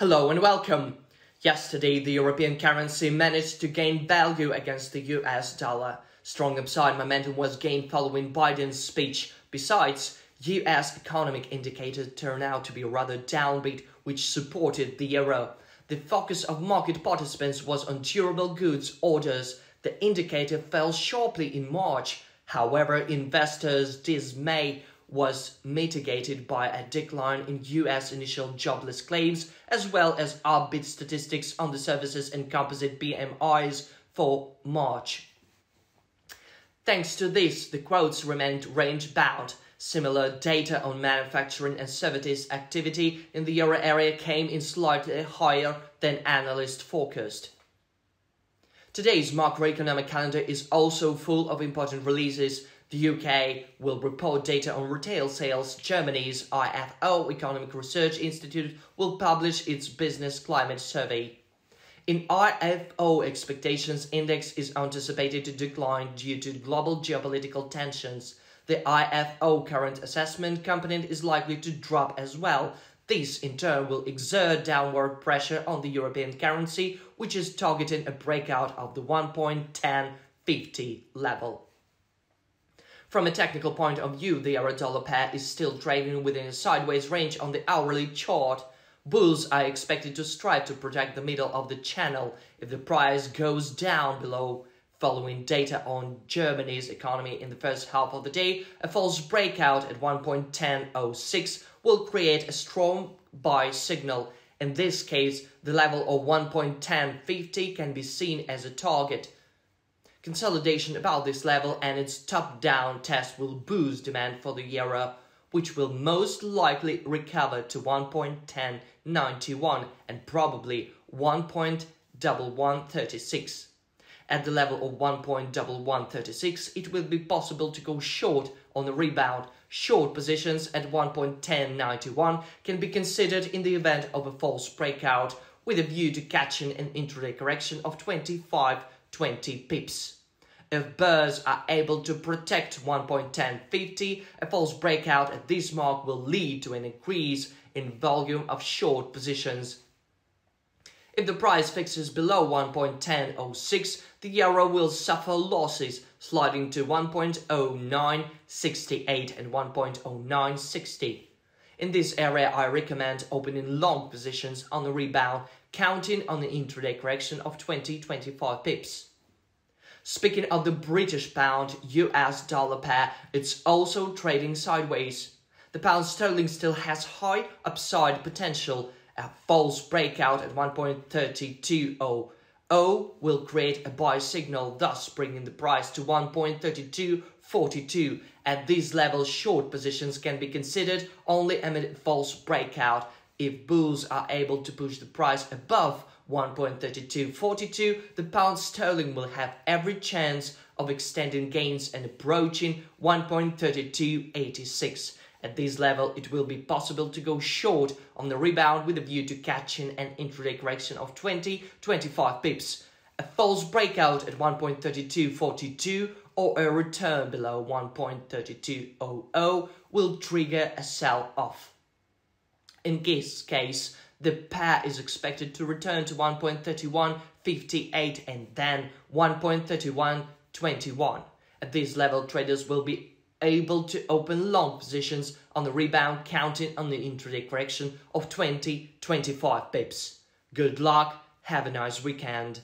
Hello and welcome. Yesterday, the European currency managed to gain value against the US dollar. Strong upside momentum was gained following Biden's speech. Besides, US economic indicators turned out to be rather downbeat, which supported the euro. The focus of market participants was on durable goods orders. The indicator fell sharply in March. However, investors' dismay was mitigated by a decline in US initial jobless claims, as well as upbeat statistics on the services and composite PMIs for March. Thanks to this, the quotes remained range-bound. Similar data on manufacturing and services activity in the euro area came in slightly higher than analysts forecast. Today's macroeconomic calendar is also full of important releases. The UK will report data on retail sales. Germany's IFO, Economic Research Institute, will publish its business climate survey. In IFO, expectations index is anticipated to decline due to global geopolitical tensions. The IFO current assessment component is likely to drop as well. This, in turn, will exert downward pressure on the European currency, which is targeting a breakout of the 1.1050 level. From a technical point of view, the euro-dollar pair is still trading within a sideways range on the hourly chart. Bulls are expected to strive to protect the middle of the channel. If the price goes down below following data on Germany's economy in the first half of the day, a false breakout at 1.1006 will create a strong buy signal. In this case, the level of 1.1050 can be seen as a target. Consolidation about this level and its top-down test will boost demand for the euro, which will most likely recover to 1.1091 and probably 1.1136. At the level of 1.1136, it will be possible to go short on the rebound. Short positions at 1.1091 can be considered in the event of a false breakout, with a view to catching an intraday correction of 25-20 pips. If bears are able to protect 1.1050, a false breakout at this mark will lead to an increase in volume of short positions. If the price fixes below 1.1006, the euro will suffer losses, sliding to 1.0968 and 1.0960. In this area, I recommend opening long positions on the rebound, counting on the intraday correction of 20-25 pips. Speaking of the British pound US dollar pair, it's also trading sideways. The pound sterling still has high upside potential. A false breakout at 1.3200 will create a buy signal, thus bringing the price to 1.3242. At this level, short positions can be considered only amid false breakout. If bulls are able to push the price above 1.3242, the pound sterling will have every chance of extending gains and approaching 1.3286. At this level, it will be possible to go short on the rebound with a view to catching an intraday correction of 20-25 pips. A false breakout at 1.3242 or a return below 1.3200 will trigger a sell-off. In this case, the pair is expected to return to 1.3158 and then 1.3121. At this level, traders will be able to open long positions on the rebound, counting on the intraday correction of 20-25 pips. Good luck, have a nice weekend.